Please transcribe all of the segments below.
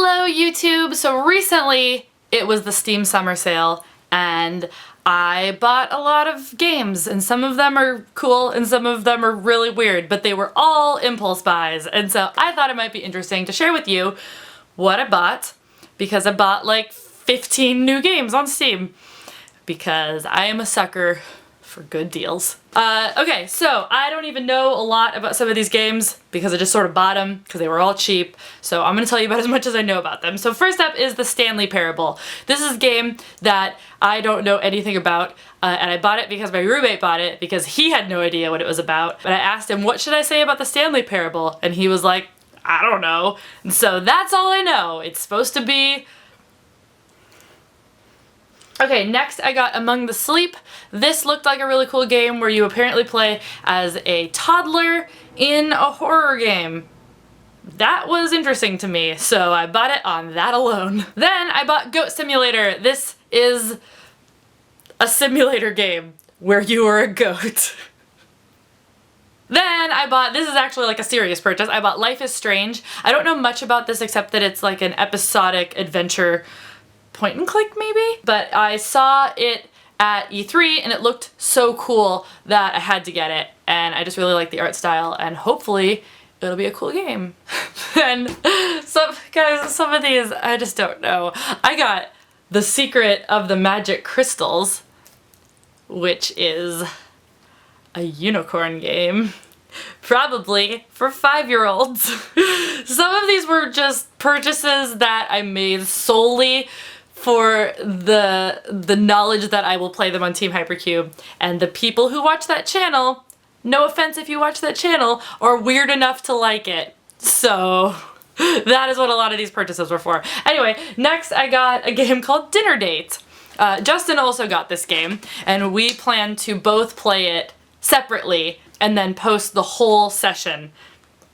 Hello YouTube! So recently it was the Steam summer sale and I bought a lot of games, and some of them are cool and some of them are really weird, but they were all impulse buys, and so I thought it might be interesting to share with you what I bought, because I bought like 15 new games on Steam because I am a sucker for good deals. Okay, so I don't even know a lot about some of these games because I just sort of bought them because they were all cheap, so I'm gonna tell you about as much as I know about them. So first up is the Stanley Parable. This is a game that I don't know anything about, and I bought it because my roommate bought it because he had no idea what it was about, but I asked him, what should I say about the Stanley Parable? And he was like, I don't know. And so that's all I know. It's supposed to be... Okay, next I got Among the Sleep. This looked like a really cool game where you apparently play as a toddler in a horror game. That was interesting to me, so I bought it on that alone. Then I bought Goat Simulator. This is a simulator game where you are a goat. Then I bought, this is actually like a serious purchase, I bought Life is Strange. I don't know much about this except that it's like an episodic adventure point and click maybe? But I saw it at E3 and it looked so cool that I had to get it, and I just really like the art style and hopefully it'll be a cool game. And some of these I just don't know. I got The Secret of the Magic Crystals, which is a unicorn game. Probably for 5-year-olds. Some of these were just purchases that I made solely for the knowledge that I will play them on Team Hypercube, and the people who watch that channel, no offense if you watch that channel, are weird enough to like it. So that is what a lot of these purchases were for. Anyway, next I got a game called Dinner Date. Justin also got this game, and we plan to both play it separately and then post the whole session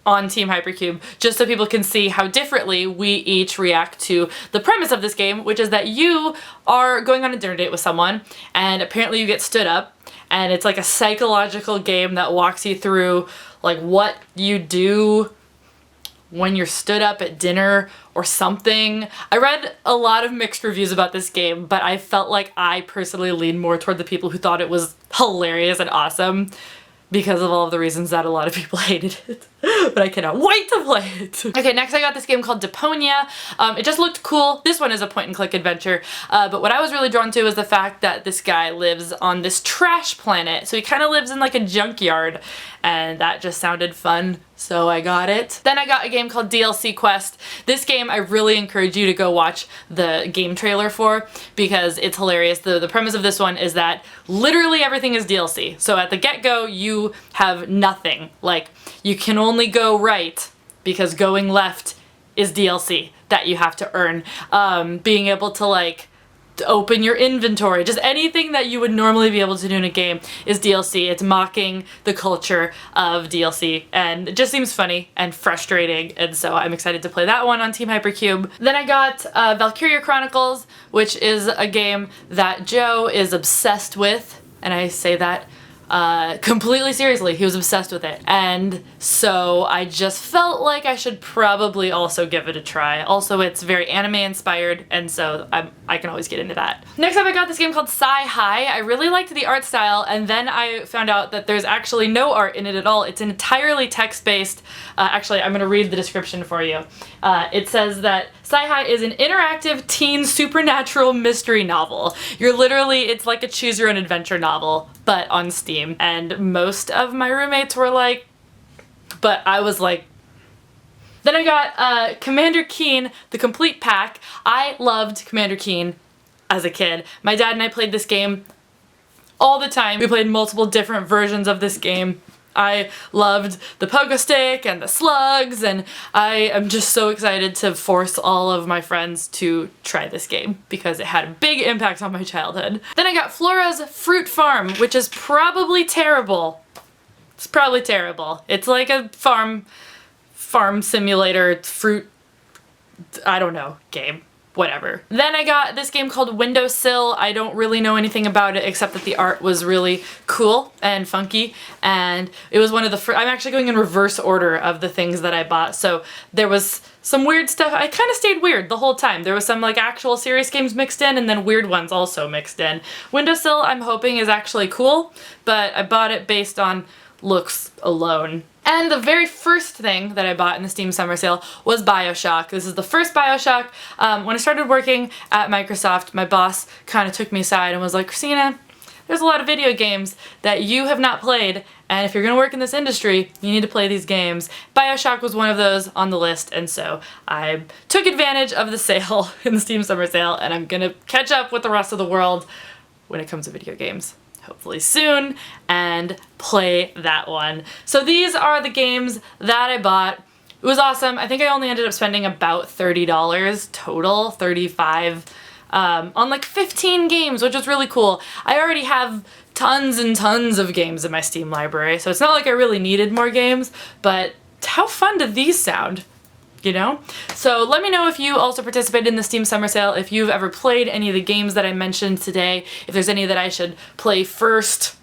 on Team Hypercube, just so people can see how differently we each react to the premise of this game, which is that you are going on a dinner date with someone, and apparently you get stood up, and it's like a psychological game that walks you through like what you do when you're stood up at dinner or something. I read a lot of mixed reviews about this game, but I felt like I personally leaned more toward the people who thought it was hilarious and awesome, because of all of the reasons that a lot of people hated it. But I cannot wait to play it. Okay, next I got this game called Deponia. It just looked cool. This one is a point and click adventure, but what I was really drawn to is the fact that this guy lives on this trash planet. So he kind of lives in like a junkyard, and that just sounded fun, so I got it. Then I got a game called DLC Quest. This game I really encourage you to go watch the game trailer for, because it's hilarious. The premise of this one is that literally everything is DLC. So at the get-go you have nothing. Like, you can only go right because going left is DLC that you have to earn. Being able to like open your inventory, just anything that you would normally be able to do in a game is DLC. It's mocking the culture of DLC, and it just seems funny and frustrating, and so I'm excited to play that one on Team Hypercube. Then I got Valkyria Chronicles, which is a game that Joe is obsessed with, and I say that completely seriously. He was obsessed with it, and so I just felt like I should probably also give it a try. Also, it's very anime inspired, and so I can always get into that. Next up I got this game called Sci-Hi. I really liked the art style, and then I found out that there's actually no art in it at all. It's entirely text-based. Actually, I'm gonna read the description for you. It says that Sci-Hi is an interactive teen supernatural mystery novel. It's like a choose your own adventure novel, but on Steam. And most of my roommates were like, but I was like. Then I got Commander Keen, the complete pack. I loved Commander Keen as a kid. My dad and I played this game all the time. We played multiple different versions of this game. I loved the pogo stick and the slugs, and I am just so excited to force all of my friends to try this game because it had a big impact on my childhood. Then I got Flora's Fruit Farm, which is probably terrible. It's probably terrible. It's like a farm simulator, fruit, I don't know, game. whatever. Then I got this game called Windowsill. I don't really know anything about it except that the art was really cool and funky, and it was one of the first. I'm actually going in reverse order of the things that I bought, so there was some weird stuff. I kind of stayed weird the whole time. There was some like actual serious games mixed in and then weird ones also mixed in. Windowsill I'm hoping is actually cool, but I bought it based on looks alone. And the very first thing that I bought in the Steam Summer Sale was Bioshock. This is the first Bioshock. When I started working at Microsoft, my boss kind of took me aside and was like, Kristina, there's a lot of video games that you have not played, and if you're gonna work in this industry, you need to play these games. Bioshock was one of those on the list, and so I took advantage of the sale in the Steam Summer Sale, and I'm gonna catch up with the rest of the world when it comes to video games. Hopefully soon, and play that one. So these are the games that I bought. It was awesome. I think I only ended up spending about $30 total, $35, on like 15 games, which was really cool. I already have tons and tons of games in my Steam library, so it's not like I really needed more games, but how fun did these sound? You know? So let me know if you also participated in the Steam Summer Sale, if you've ever played any of the games that I mentioned today, if there's any that I should play first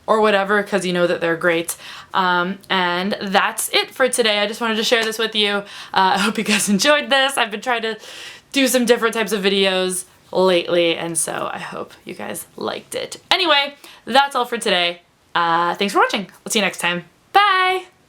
or whatever, because you know that they're great. And that's it for today. I just wanted to share this with you. I hope you guys enjoyed this. I've been trying to do some different types of videos lately, and so I hope you guys liked it. Anyway, that's all for today. Thanks for watching. We'll see you next time. Bye!